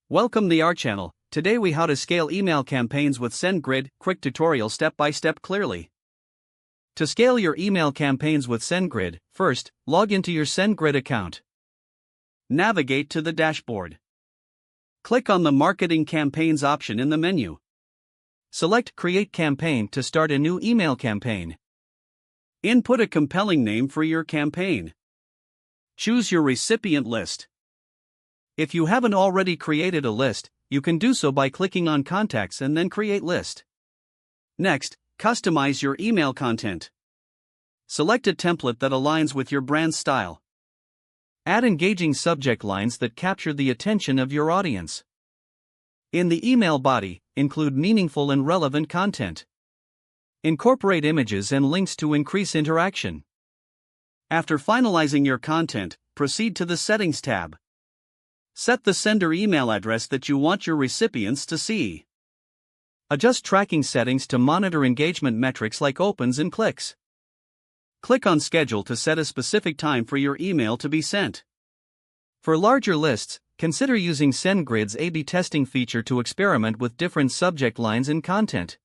Welcome to our channel. Today we how to scale email campaigns with SendGrid, quick tutorial step by step clearly. To scale your email campaigns with SendGrid, first, log into your SendGrid account. Navigate to the dashboard. Click on the Marketing Campaigns option in the menu. Select Create Campaign to start a new email campaign. Input a compelling name for your campaign. Choose your recipient list. If you haven't already created a list, you can do so by clicking on Contacts and then Create List. Next, customize your email content. Select a template that aligns with your brand style. Add engaging subject lines that capture the attention of your audience. In the email body, include meaningful and relevant content. Incorporate images and links to increase interaction. After finalizing your content, proceed to the Settings tab. Set the sender email address that you want your recipients to see. Adjust tracking settings to monitor engagement metrics like opens and clicks. Click on Schedule to set a specific time for your email to be sent. For larger lists, consider using SendGrid's A/B testing feature to experiment with different subject lines and content.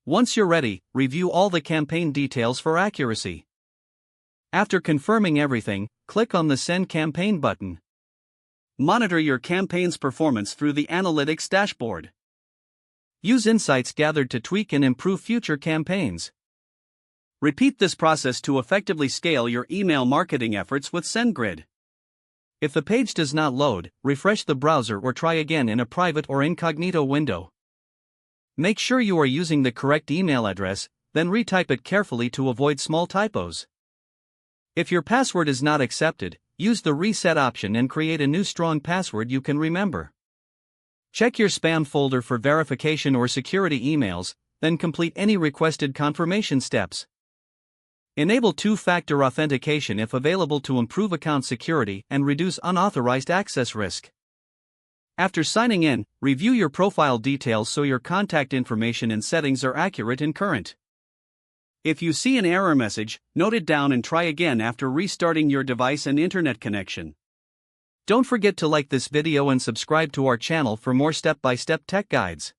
Once you're ready, review all the campaign details for accuracy. After confirming everything, click on the Send Campaign button. Monitor your campaign's performance through the Analytics dashboard. Use insights gathered to tweak and improve future campaigns. Repeat this process to effectively scale your email marketing efforts with SendGrid. If the page does not load, refresh the browser or try again in a private or incognito window. Make sure you are using the correct email address, then retype it carefully to avoid small typos. If your password is not accepted, use the reset option and create a new strong password you can remember. Check your spam folder for verification or security emails, then complete any requested confirmation steps. Enable two-factor authentication if available to improve account security and reduce unauthorized access risk. After signing in, review your profile details so your contact information and settings are accurate and current. If you see an error message, note it down and try again after restarting your device and internet connection. Don't forget to like this video and subscribe to our channel for more step-by-step tech guides.